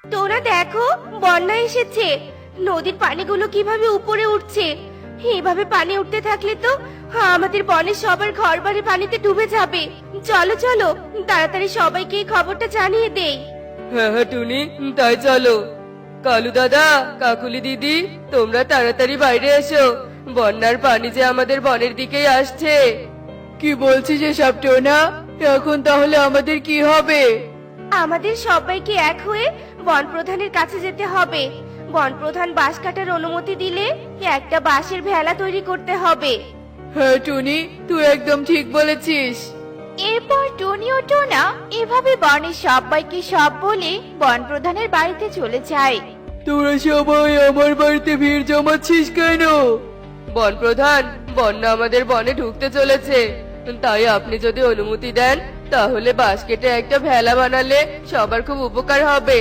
তোরা দেখো, বন্যা এসেছে। নদীর পানিগুলো কিভাবে উপরে উঠছে। এইভাবে পানি উঠতে থাকলে তো আমাদের বনের সবার ঘরবাড়ি পানিতে ডুবে যাবে। চলো চলো, তাড়াতাড়ি সবাইকে এই খবরটা জানিয়ে দেই। হ্যাঁ হ্যাঁ টুনি, তাই চলো। কালু দাদা, কাকুলি দিদি, তোমরা তাড়াতাড়ি বাইরে এসো। বন্যার পানি যে আমাদের বনের দিকেই আসছে। কি বলছিস এসব টোনা? এখন তাহলে আমাদের কি হবে? আমাদের সবাইকে এক হয়ে বন প্রধানের কাছে যেতে হবে। বন প্রধান বাঁশ কাটার অনুমতি দিলে একটা বাঁশের ভেলা তৈরি করতে হবে। হ্যাঁ টুনি, তুই একদম ঠিক বলেছিস। এরপর টনি ও টোনা এভাবে বনের সবাইকে সব বলে বন প্রধানের বাড়িতে চলে যায়। তোরা সবাই আমার বাড়িতে ভিড় জমাচ্ছিস কেন? বন প্রধান, বন্যা আমাদের বনে ঢুকতে চলেছে। তাই আপনি যদি অনুমতি দেন তাহলে বাঁশ কেটে একটা ভেলা বানালে সবার খুব উপকার হবে।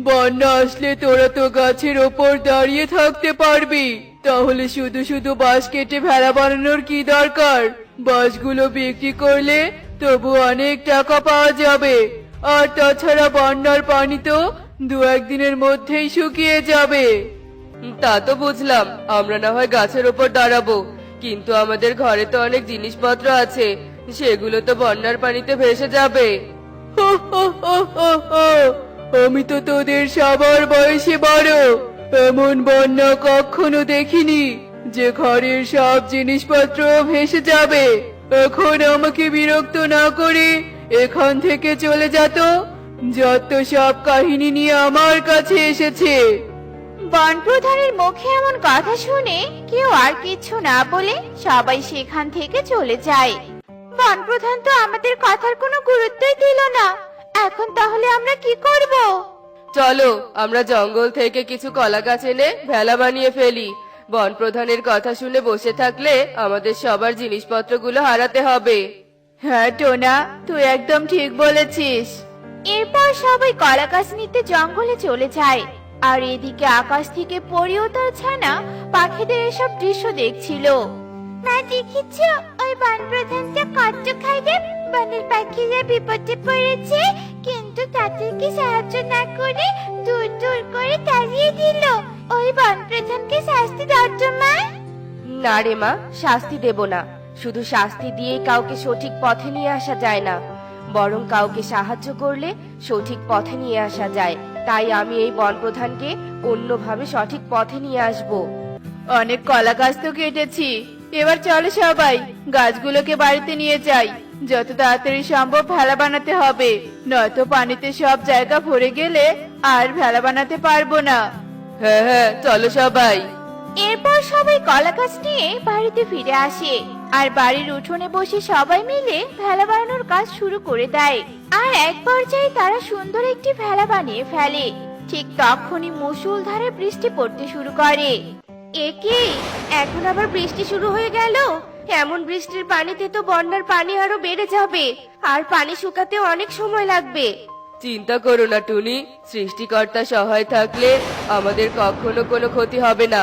বন্যা আসলে তোরা তো গাছের ওপর দাঁড়িয়ে থাকতে পারবি, তাহলে শুধু শুধু বাঁশ কেটে ভেলা বানানোর কি দরকার? বাঁশগুলো বিক্রি করলে তবু অনেক টাকা পাওয়া যাবে। আর তাছাড়া বন্যার পানি তো 2-1 দিনের মধ্যেই শুকিয়ে যাবে। তা তো বুঝলাম, আমরা না হয় গাছের ওপর দাঁড়াবো, কিন্তু আমাদের ঘরে তো অনেক জিনিসপত্র আছে, সেগুলো তো বন্যার পানিতে ভেসে যাবে। আমি তো তোদের সবার বয়সে বড়, এমন বন্যা কখনো দেখিনি যে ঘরের সব জিনিসপত্র ভেসে যাবে। এখন আমাকে বিরক্ত না করে এখান থেকে চলে যেত। যত সব কাহিনী নিয়ে আমার কাছে এসেছে। বন প্রধানের মুখে এমন কথা শুনে কেউ আর কিছু না বলে সবাই সেখান থেকে চলে যায়। বন প্রধান তো আমাদের কথার কোনো গুরুত্বই দিল না। এখন তাহলে আমরা কি করব? চলো আমরা জঙ্গল থেকে কিছু কলা গাছ এনে ভেলা বানিয়ে ফেলি। বন প্রধানের কথা শুনে বসে থাকলে আমাদের সবার জিনিসপত্রগুলো হারাতে হবে। হ্যাঁ টোনা, তুই একদম ঠিক বলেছিস। এরপর সবাই কলা গাছ নিতে জঙ্গলে চলে যায়। আর এদিকে আকাশ থেকে পরি ও তার ছানা পাখিদের এসব দৃশ্য দেখছিল। মা, দেখিছ ওই বন প্রধানটা কত খারাপ? বনের পাখিরা বিপদে পড়েছে, কিন্তু তাদেরকে সাহায্য না করে দূর দূর করে তাড়িয়ে দিল। ওই বন প্রধানকে শাস্তি দাও তো মা। না রে মা, শাস্তি দেব না। শুধু শাস্তি দিয়ে কাউকে সঠিক পথে নিয়ে আসা যায় না, বরং কাউকে সাহায্য করলে সঠিক পথে নিয়ে আসা যায়। তাই আমি এই বন প্রধানকে অন্যভাবে সঠিক পথে নিয়ে আসব। অনেক কলা গাছ তো কেটেছি, এবার চলো সবাই গাছগুলোকে বাড়িতে নিয়ে যাই। যত তাড়াতাড়ি সম্ভব ভেলা বানাতে হবে, নয়তো পানিতে সব জায়গা ভরে গেলে আর ভেলা বানাতে পারবো না। হ্যাঁ হ্যাঁ, চলো সবাই। এরপর সবাই কলা গাছ নিয়ে বাড়িতে ফিরে আসে আর বাড়ির উঠোনে বসে সবাই মিলে ভেলা বানানোর কাজ শুরু করে দেয়। আর এক পর্যায়ে তারা সুন্দর একটি ভেলা বানিয়ে ফেলে। ঠিক তখনই মুষলধারে বৃষ্টি পড়তে শুরু করে। এ কি, এখন আবার বৃষ্টি শুরু হয়ে গেল? এমন বৃষ্টির পানিতে তো বন্যার পানি আরো বেড়ে যাবে, আর পানি শুকাতে অনেক সময় লাগবে। চিন্তা করো না টুনি, সৃষ্টিকর্তা সহায় থাকলে আমাদের কখনো কোনো ক্ষতি হবে না।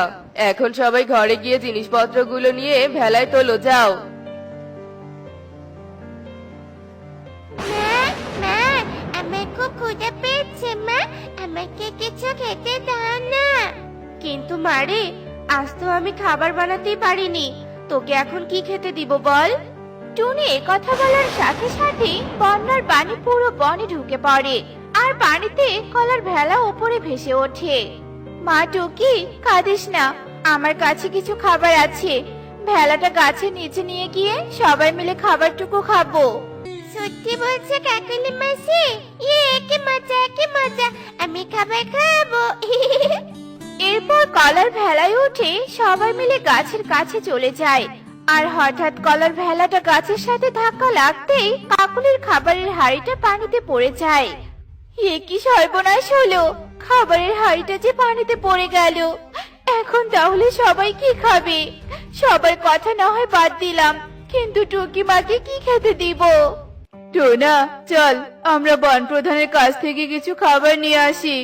এখন সবাই ঘরে গিয়ে জিনিসপত্রগুলো নিয়ে ভেলায় তোলো, যাও। মা, মা, আমার খুব ক্ষুধা পেয়েছে। মা, আমাকে কিছু খেতে দাও না। কিন্তু মারে, আজ তো আমি খাবার বানাতেই পারিনি, তোকে এখন কি খেতে দিব বল? টুনি কথা বলার সাথে সাথে বন্যার পানি পুরো বনে ঢুকে পড়ে আর পানিতে কলার ভেলা উপরে ভেসে ওঠে। মা টুকি, কাঁদিস না, আমার কাছে কিছু খাবার আছে। ভেলাটা গাছের নিচে নিয়ে গিয়ে সবাই মিলে খাবারটুকু খাবো। সত্যি বলছে কাকলি মাসি? কি মজা, কি মজা, আমি খাবার খাবো। এরপর কলার ভেলায় উঠে সবাই মিলে গাছের কাছে চলে যায়। আর হঠাৎ কলার ভেলাটা গাছের সাথে ধাক্কা লাগতেই কাকুলির খাবারের হাঁড়িটা পানিতে পড়ে যায়। এ কি সর্বনাশ হলো! খাবারের হাঁড়িটা যে পানিতে পড়ে গেল। এখন তাহলে সবাই কি খাবে? সবার কথা না হয় বাদ দিলাম, কিন্তু টুকি মাকে কি খেতে দিব? টোনা, চল আমরা বন প্রধানের কাছ থেকে কিছু খাবার নিয়ে আসি।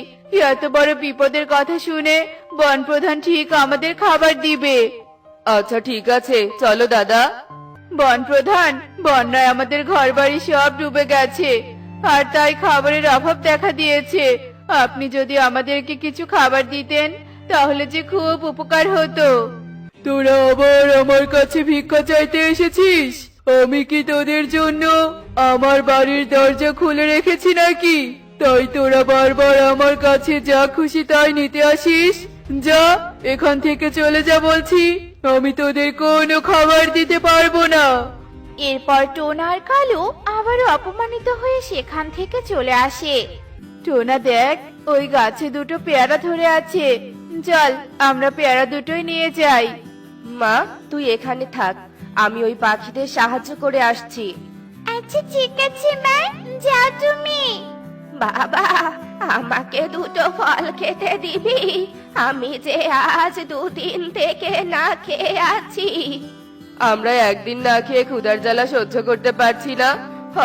এত বড় বিপদের কথা শুনে বন প্রধান ঠিক আমাদের খাবার দিবে। আচ্ছা ঠিক আছে, চলো দাদা। বন প্রধান, বন্যায় আমাদের ঘরবাড়ি সব ডুবে গেছে, আর তাই খাবারের অভাব দেখা দিয়েছে। আপনি যদি আমাদেরকে কিছু খাবার দিতেন তাহলে যে খুব উপকার হতো। তোরা আবার আমার কাছে ভিক্ষা চাইতে এসেছিস? আমি কি তোদের জন্য আমার বাড়ির দরজা খুলে রেখেছি নাকি? তাই তোরা বারবার আমার কাছে যা খুশি তাই নিতে আসিস? যা, এখান থেকে চলে যা বলছি। আমি তোদের কোনো খাবার দিতে পারবো না। এরপর টোনা আর কালু আবারও অপমানিত হয়ে সেখান থেকে চলে আসে। টোনা দেখ, ওই গাছে দুটো পেয়ারা ধরে আছে, চল আমরা পেয়ারা দুটোই নিয়ে যাই। মা, তুই এখানে থাক, আমি ওই পাখিদের সাহায্য করে আসছি। আচ্ছা ঠিক আছে মা, যাও তুমি। বাবা, আমাকে দুটো ফল খেতে দিবি? আমি যে আজ 2 দিন থেকে না খেয়ে আছি। আমরা একদিন না খেয়ে ক্ষুধার জ্বালা সহ্য করতে পারছি না,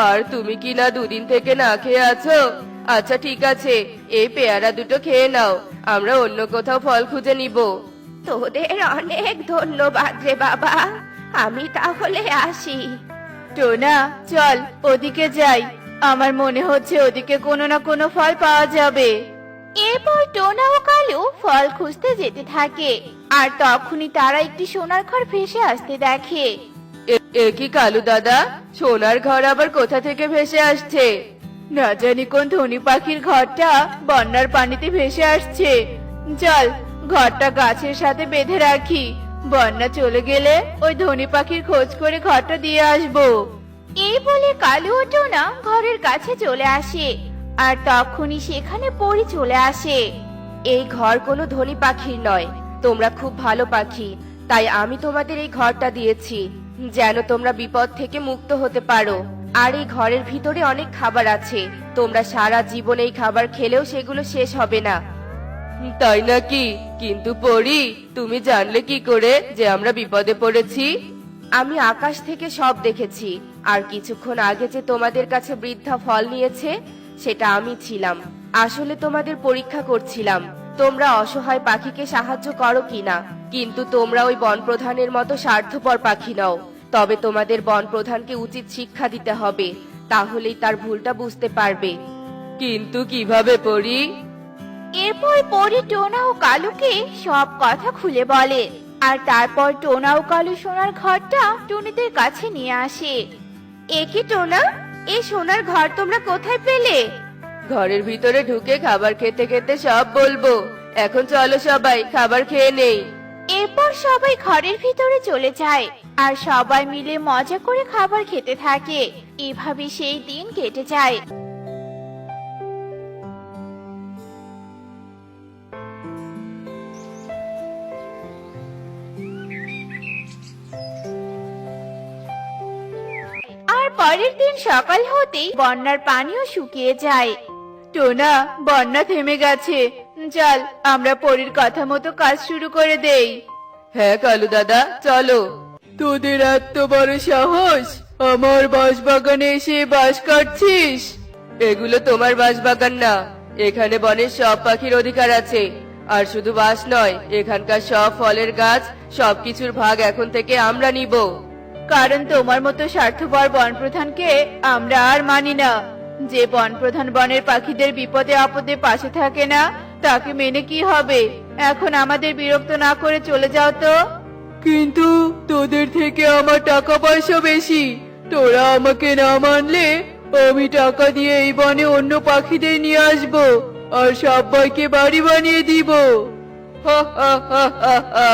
আর তুমি কি না 2 দিন থেকে না খেয়ে আছো? আচ্ছা ঠিক আছে, এই পেয়ারা দুটো খেয়ে নাও, আমরা অন্য কোথাও ফল খুঁজে নিব। তোদের অনেক ধন্যবাদ রে বাবা, আমি তাহলে আসি। টোনা চল ওদিকে যাই, আমার মনে হচ্ছে ওদিকে কোনো না কোনো ফল পাওয়া যাবে। এরপর টোনা ও কালু ফল খুঁজতে যেতে থাকে, আর তখনই তারা একটি সোনার ঘর ভেসে আসতে দেখে। এ কি কালু দাদা, সোনার ঘর আবার কোথা থেকে ভেসে আসছে? না জানি কোন ধনী পাখির ঘরটা বন্যার পানিতে ভেসে আসছে। চল ঘরটা গাছের সাথে বেঁধে রাখি, বন্যা চলে গেলে ওই ধনী পাখির খোঁজ করে ঘরটা দিয়ে আসবো। এই বলে কালু ও টোনা ঘরের কাছে চলে আসে, আর তখনই সেখানে পরি চলে আসে। এই ঘর কোনো ধনী পাখির নয়, তোমরা খুব ভালো পাখি, তাই আমি তোমাদের এই ঘরটা দিয়েছি যেন তোমরা বিপদ থেকে মুক্ত হতে পারো। আর এই ঘরের ভিতরে অনেক খাবার আছে, তোমরা সারা জীবন এই খাবার খেলেও সেগুলো শেষ হবে না। তাই নাকি? কিন্তু পরি, তুমি জানলে কি করে যে আমরা বিপদে পড়েছি? আমি আকাশ থেকে সব দেখেছি, আর কিছুক্ষণ আগে যে তোমাদের কাছে বৃদ্ধা ফল নিয়েছে সেটা আমি ছিলাম। আসলে তোমাদের পরীক্ষা করছিলাম তোমরা অসহায় পাখিকে সাহায্য করো কিনা, কিন্তু তোমরা ওই বনপ্রধানের মতো স্বার্থপর পাখি নও। তবে তোমাদের বনপ্রধানকে উচিত শিক্ষা দিতে হবে, তাহলেই তার ভুলটা বুঝতে পারবে। কিন্তু কিভাবে পরি? এরপর পরি টোনা ও কালুকে সব কথা খুলে বলে, আর তারপর টোনা ও কালু সোনার ঘরটা টুনিদের কাছে নিয়ে আসে। এ কি টোনা, এই সোনার ঘর তোমরা কোথায় পেলে? ঘরের ভিতরে ঢুকে খাবার খেতে খেতে সব বলবো। এখন চলো সবাই খাবার খেয়ে নেই। এরপর সবাই ঘরের ভিতরে চলে যায়, আর সবাই মিলে মজা করে খাবার খেতে থাকে। এভাবে সেই দিন কেটে যায়। আর পরের দিন সকাল হতেই বন্যার পানিও শুকিয়ে যায়। টোনা, বন্যা থেমে গেছে, চল আমরা পরীর কথা মতো কাজ শুরু করে দেই। হ্যাঁ কালু দাদা, চলো। তোদের এত বড় সাহস, আমার বাঁশবাগানে এসে বাঁশ কাটছিস? এগুলো তোমার বাঁশবাগান না, এখানে বনের সব পাখির অধিকার আছে। আর শুধু বাঁশ নয়, এখানকার সব ফলের গাছ, সবকিছুর ভাগ এখন থেকে আমরা নিব। কারণ তোমার মতো স্বার্থপর বনপ্রধানকে আমরা আর মানি না। যে বনপ্রধান বনের পাখিদের বিপদে আপদে পাশে থাকে না, তাকে মেনে কি হবে? এখন আমাদের বিরক্ত না করে চলে যাও তো। কিন্তু তোদের থেকে আমার টাকা পয়সা বেশি, তোরা আমাকে না মানলে আমি টাকা দিয়ে এই বনে অন্য পাখিদের নিয়ে আসবো, আর সবাইকে বাড়ি বানিয়ে দিব। হা হা হা হা হা।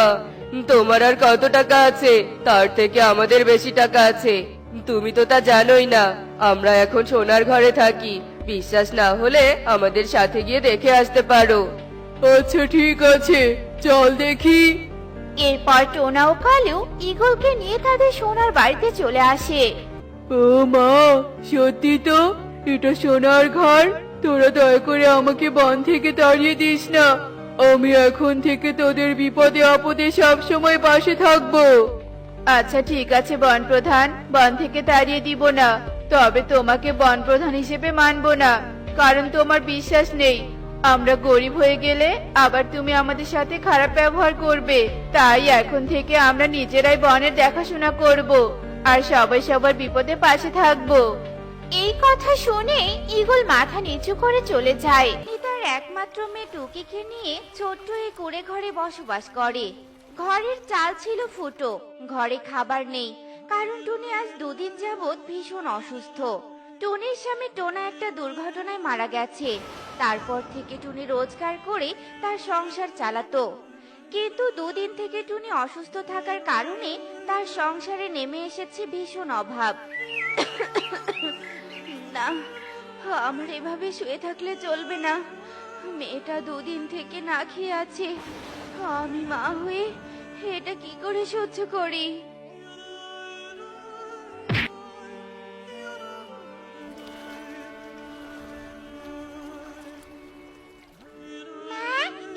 তোমার আর কত টাকা আছে? তার থেকে আমাদের বেশি টাকা আছে। তুমি তো তা জানোই না, আমরা এখন সোনার ঘরে থাকি। বিশ্বাস না হলে আমাদের সাথে গিয়ে দেখে আসতে পারো। আচ্ছা ঠিক আছে, চল দেখি। এরপর টোনা ও কালু ঈগলকে নিয়ে তাদের সোনার বাড়িতে চলে আসে। ও মা, সত্যি তো এটা সোনার ঘর। তোরা দয়া করে আমাকে বন থেকে তাড়িয়ে দিস না, আমি এখন থেকে তোদের বিপদে আপদে সব সময় পাশে থাকবো। আচ্ছা ঠিক আছে বনপ্রধান, বন থেকে তাড়িয়ে দিব না, তবে তোমাকে বনপ্রধান হিসেবে মানবো না, কারণ তোমার বিশ্বাস নেই। আমরা গরিব হয়ে গেলে আবার তুমি আমাদের সাথে খারাপ ব্যবহার করবে, তাই এখন থেকে আমরা নিজেরাই বনের দেখাশোনা করব, আর সবাই সবার বিপদে পাশে থাকবো। এই কথা শুনে ঈগল মাথা নিচু করে চলে যায়। তার একমাত্র মেয়ে টুকিকে নিয়ে ছোট্ট এই কুঁড়ে ঘরে বসবাস করে। ঘরের চাল ছিল ফুটো, ঘরে খাবার নেই, কারণ টুনি আজ 2 দিন যাবৎ ভীষণ অসুস্থ। টুনির স্বামী টোনা একটা দুর্ঘটনায় মারা গেছে। তারপর থেকে টুনি রোজগার করে তার সংসার চালাতো, কিন্তু 2 দিন থেকে টুনি অসুস্থ থাকার কারণে তার সংসারে নেমে এসেছে ভীষণ অভাব। না, আমার এভাবে শুয়ে থাকলে চলবে না। মেয়েটা 2 দিন থেকে না খেয়ে আছে। আমি মা হয়ে এটা কি করে সহ্য করি?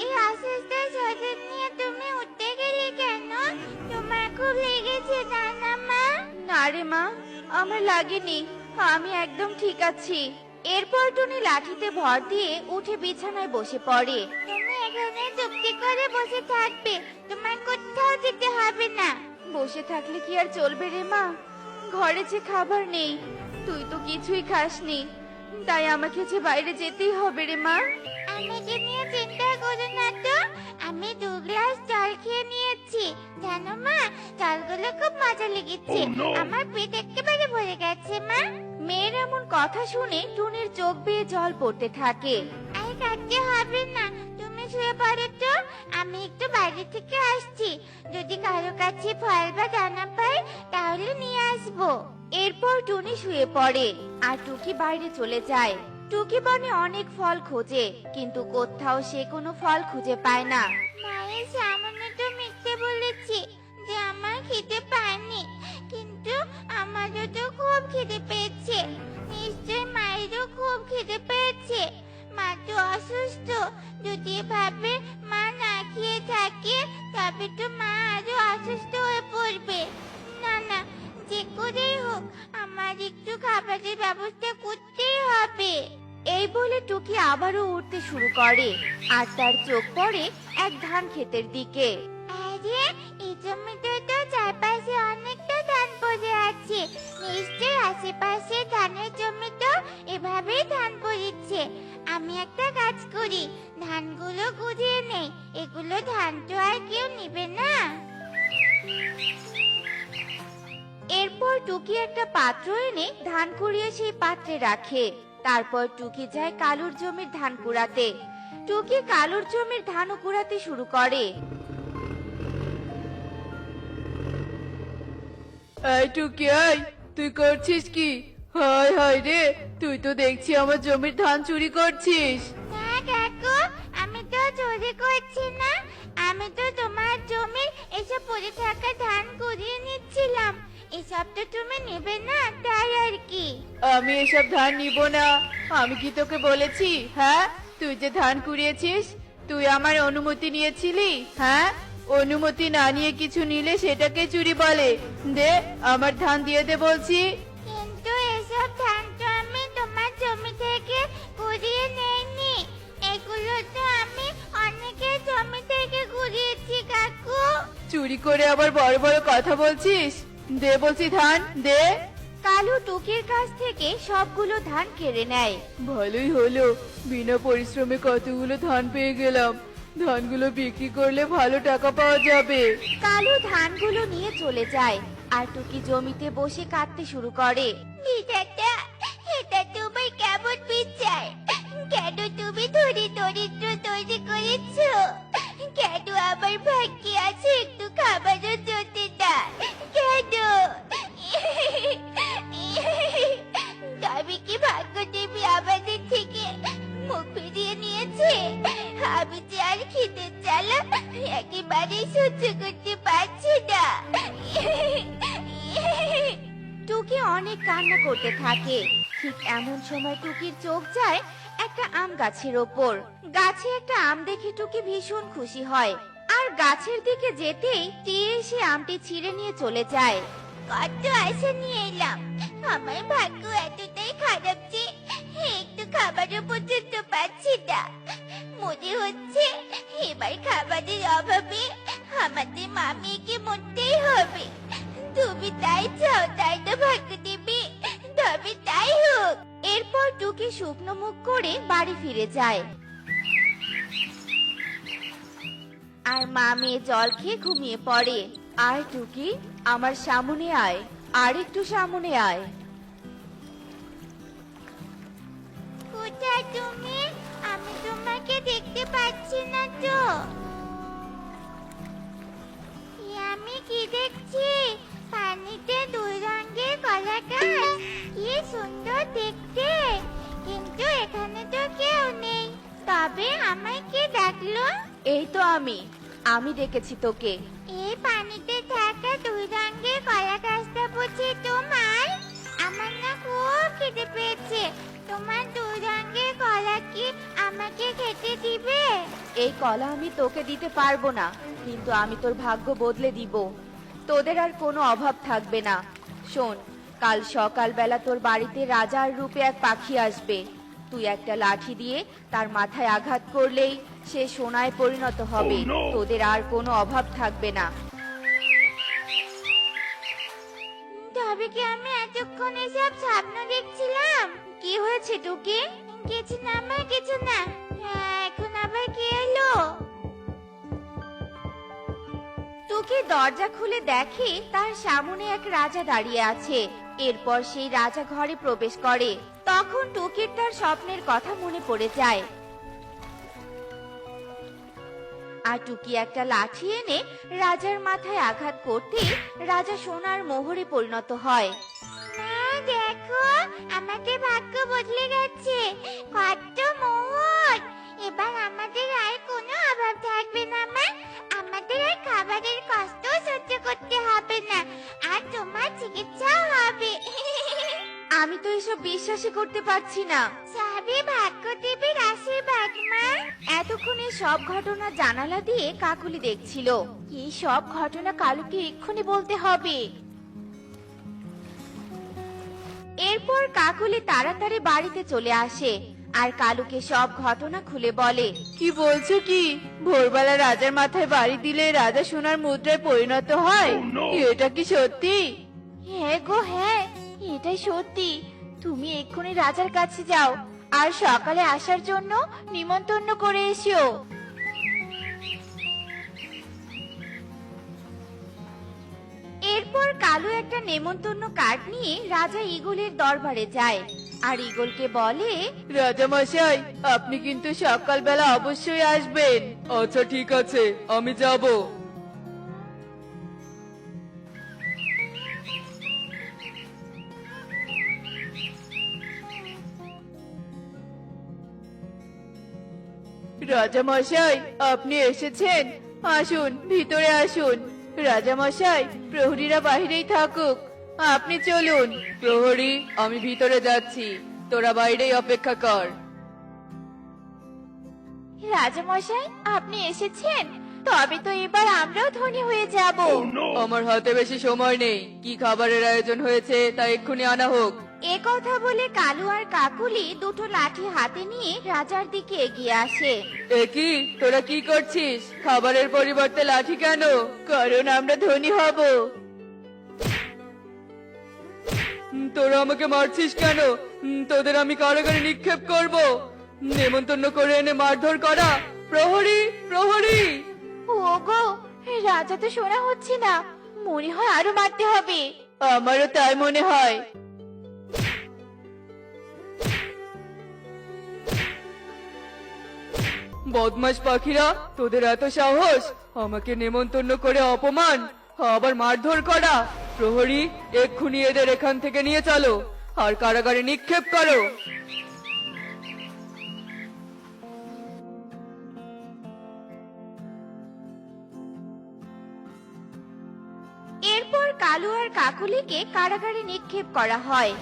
এই অসুস্থ শরীর নিয়ে তুমি উঠতে গেলে কেন? তোমার খুব লেগেছে তাই না মা? না রে মা, আমার লাগেনি, আমি একদম ঠিক আছি। এরপর টুনি লাঠিতে ভর দিয়ে উঠে বিছানায় বসে পড়ে। তুমি এখানে চুপটি করে বসে থাকবে, তোমার কোথাও যেতে হবে না। বসে থাকলে কি আর চলবে রে মা? ঘরে যে খাবার নেই, তুই তো কিছুই খাসনি, তাই আমাকে যে বাইরে যেতেই হবে রে মা। আমাকে নিয়ে চিন্তা করো না তো, আমি 2 গ্লাস জল খেয়ে নিয়েছি। জানো মা, জলগুলো খুব মজা লেগেছে। আমার পেট একেবারে ভরে গেছে মা। মেয়ের এমন কথা শুনে টুনির চোখ বেয়ে জল পড়তে থাকে। আর কাটতে হবে না, তুমি শুয়ে পড়ো তো, আমি একটু বাইরে থেকে আসছি। যদি কারো কাছে ফল বা দানা পাই তাহলে নিয়ে আসবো। এরপর টুনি শুয়ে পড়ে আর টুকি বাইরে চলে যায়। টুকি বনে অনেক ফল খোঁজে, কিন্তু কোথাও সে কোনো ফল খুঁজে পায় না। মায়ের সামনে তো মিথ্যে বলেছি যে আমার খেতে পায়নি, কিন্তু আমারও তো খুব খেতে পেয়েছে। নিশ্চয় মায়েরও খুব খেতে পেয়েছে। মা তো অসুস্থ, যদি ভাবে মা না খেয়ে থাকে তবে তো মা আরো অসুস্থ হয়ে পড়বে। না না, যে করেই হোক আমার একটু খাবারের ব্যবস্থা করতেই হবে। এই বলে টুকি আবারও উঠতে শুরু করে আর তার চোখ পড়ে এক ধান ক্ষেতের দিকে। আরে, এই জমিতে তো চারপাশে অনেকটা ধান পড়ে আছে। নিশ্চয়ই আশেপাশে ধানের জমিতে এভাবেই ধান পড়েছে। আমি একটা কাজ করি, ধানগুলো গুছিয়ে নেই, এগুলো ধান তো আর কেউ নিবে না। এরপর টুকি একটা পাত্র এনে ধান কুড়িয়ে সেই পাত্রে রাখে। তারপর টুকি যায় কালুর জমির ধান কুড়াতে। টুকি কালুর জমির ধানও কুড়াতে শুরু করে। এই টুকি, আয়, তুই করছিস কি? হায় হায় রে, তুই তো দেখছি আমার জমির ধান চুরি করছিস। না কাকু, আমি তো চুরি করছি না, আমি তো তোমার জমির এসব পড়ে থাকা ধান কুড়িয়ে নিচ্ছিলাম। এসব তো তুমি নেবে না, তাই আর কি। আমি এসব ধান নিব না। আমি কি তোকে বলেছি? হ্যাঁ, তুই যে ধান কুড়িয়েছিস, তুই আমার অনুমতি নিয়েছিলি? হ্যাঁ, অনুমতি না নিয়ে কিছু নিলে সেটাকে চুরি বলে। দে, আমার ধান দিয়ে দে বলছি। কিন্তু এসব ধান তো আমি তোমার জমি থেকে কুড়িয়ে নেইনি, এগুলো তো আমি অনেকের জমি থেকে কুড়িয়েছি কাকু। চুরি করে আবার বড় বড় কথা বলছিস? দে বলছি ধান, দে। কালু টুকির কাছ থেকে সবগুলো ধান কেড়ে নেয়। ভালোই হলো, বিনা পরিশ্রমে কতগুলো ধান পেয়ে গেলাম। ধানগুলো বিক্রি করলে ভালো টাকা পাওয়া যাবে। কালু ধানগুলো নিয়ে চলে যায় আর টুকি জমিতে বসে কাটতে শুরু করে। বিধাতা, এটা তোমার কেমন বিচার? কেন তুমি ধরে দরিদ্র তৈরি করেছো? কেন আমার ভাগ্যে আছে একটু খাবারও জোটে না? কেন? তবে কি ভাগ্য দেবী আমাদের থেকে মুখ ফিরিয়ে নিয়েছে? আমি যে আর খেতে জ্বালা একেবারে সহ্য করতে পারছি না। টুকি অনেক কান্না করতে থাকে। ঠিক এমন সময় টুকির চোখ যায় একটা আম গাছের ওপর। গাছে একটা আম দেখে টুকি ভীষণ খুশি হয় আর গাছের দিকে যেতেই তীর সে আমটি ছিঁড়ে নিয়ে চলে যায়। কত আশা নিয়ে এলাম, আমার ভাগ্য এতটাই খারাপ যে একটু খাবারও পর্যন্ত পাচ্ছি না। মনে হচ্ছে এবার খাবারের অভাবে আমাদের মামিকে মরতেই হবে। তুমি তাই চাও, তাই তো ভাগ্য দেবী? তবে তাই হোক। এরপর টুকি শুকনো মুখ করে বাড়ি ফিরে যায়। আর মা মেয়ে জল খেয়ে ঘুমিয়ে পড়ে। আয় টুকি, আমার সামনে আয়, আর একটু সামনে আয়। কোথায় তুমি? আমি তোমাকে দেখতে পাচ্ছি না তো। আমি কি দেখছি? পানিতে দুই রঙের কলা গাছ, কি সুন্দর দেখতে। কিন্তু এখানে তো কেউ নেই। তবে আমায় কে ডাকলো? এই তো আমি ডেকেছি তোকে। এই পানিতে থাকা দুই রঙের কলা গাছটা বুঝি তোমার? আমার না খুব খেতে পেয়েছে। তোমার দুই রঙের কলা কি আমাকে খেতে দিবে? এই কলা আমি তোকে দিতে পারবো না, কিন্তু আমি তোর ভাগ্য বদলে দিব। তোদের আর কোনো অভাব থাকবে না। শোন, কাল সকালবেলা তোর বাড়িতে রাজার রূপে এক পাখি আসবে। তুই একটা লাঠি দিয়ে তার মাথায় আঘাত করলেই সে সোনায় পরিণত হবে। তোদের আর কোনো অভাব থাকবে না। তবে কি আমি এতক্ষণ এসব স্বপ্ন দেখছিলাম? কি হয়েছে টুকি? কিছু না মা, কিছু না। এখন আবার কি এলো? টুকি দরজা খুলে দেখে তার সামনে এক রাজা দাঁড়িয়ে আছে। এরপর সেই রাজা ঘরে প্রবেশ করে। তখন টুকির তার স্বপ্নের কথা মনে পড়ে যায়। আর টুকি একটা লাঠি এনে রাজার মাথায় আঘাত করতে রাজা সোনার মোহরে পরিণত হয়। মা দেখো, আমাদের ভাগ্য বদলে গেছে। কত মোহর! এবার আমাদের আর কোনো অভাব থাকবে না মা। আমাদের আর খাবারের কষ্ট সহ্য করতে হবে না। আর তোমার চিকিৎসাও হবে। আমি তো এসব বিশ্বাসই করতে পারছি না। সবই ভাগ্যদেবীর আশীর্বাদ মা। এতক্ষণে সব ঘটনা জানালা দিয়ে কাকুলি দেখছিল। এই সব ঘটনা কালুকে এক্ষুনি বলতে হবে। এরপর কাকুলি তাড়াতাড়ি বাড়িতে চলে আসে আর কালুকে সব ঘটনা খুলে বলে। কি বলছো কি? ভোরবেলা রাজার মাথায় বাড়ি দিলে রাজা সোনার মুদ্রায় পরিণত হয়? এটা কি সত্যি? হ্যাঁ গো হ্যাঁ, এটাই সত্যি। তুমি এক্ষুনি রাজার কাছে যাও আর সকালে আসার জন্য নিমন্ত্রণ করে এসো। এরপর কালু একটা নেমন্তন্ন কার্ড নিয়ে রাজা ঈগলের দরবারে যায় আর ঈগলকে বলে, রাজা মশাই, আপনি কিন্তু সকালবেলা অবশ্যই আসবেন। আচ্ছা ঠিক আছে, আমি যাব। রাজা মশাই, আপনি এসেছেন? আসুন, ভিতরে আসুন। রাজা মশাই, প্রহরীরা বাহিরেই থাকুক, আপনি চলুন। প্রহরী, আমি ভিতরে যাচ্ছি, তোরা বাইরেই অপেক্ষা কর। রাজা মশাই, আপনি এসেছেন? তবে তো এবার আমরাও ধনী হয়ে যাব। আমার হাতে বেশি সময় নেই। কি খাবারের আয়োজন হয়েছে তা এক্ষুনি আনা হোক। এ কথা বলে কালু আর কাকুলি দুটো লাঠি হাতে নিয়ে রাজার দিকে এগিয়ে আসে। এ কি, তোরা কি করছিস? খাবারের পরিবর্তে লাঠি কেন? কারণ আমরা ধনী হব। তোরা আমাকে মারছিস কেন? তোদের আমি কারাগারে নিক্ষেপ করব। নেমন্তন্ন করে এনে মারধর করা। প্রহরী, প্রহরী! ওগো, রাজা তো শোনা হচ্ছে না। মনে হয় আরো মারতে হবে। আমারও তাই মনে হয়। বদমাশ পাখিরা, তোদের এত সাহস! আমাকে নেমন্তন্ন করে অপমান, আবার মারধর করা। প্রহরী, এক্ষুনি এদের এখান থেকে নিয়ে চলো আর কারাগারে নিক্ষেপ করো। এরপর কালু আর কাকুলিকে কারাগারে নিক্ষেপ করা হয়।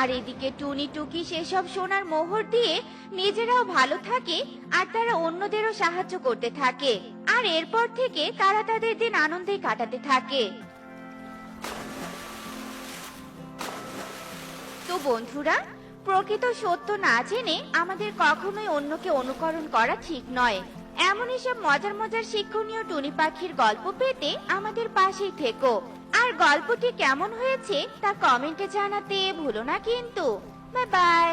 আর এদিকে টুনি টুকি সেসব সোনার মোহর দিয়ে নিজেরাও ভালো থাকে আর তারা অন্যদেরও সাহায্য করতে থাকে। আর এরপর থেকে তারা তাদের দিন আনন্দে কাটাতে থাকে। তো বন্ধুরা, প্রকৃত সত্য না জেনে আমাদের কখনোই অন্যকে অনুকরণ করা ঠিক নয়। এমনই সব মজার মজার শিক্ষণীয় টুনি পাখির গল্প পেতে আমাদের পাশেই থেকো। আর গল্পটি কেমন হয়েছে তা কমেন্টে জানাতে ভুলো না কিন্তু। Bye bye.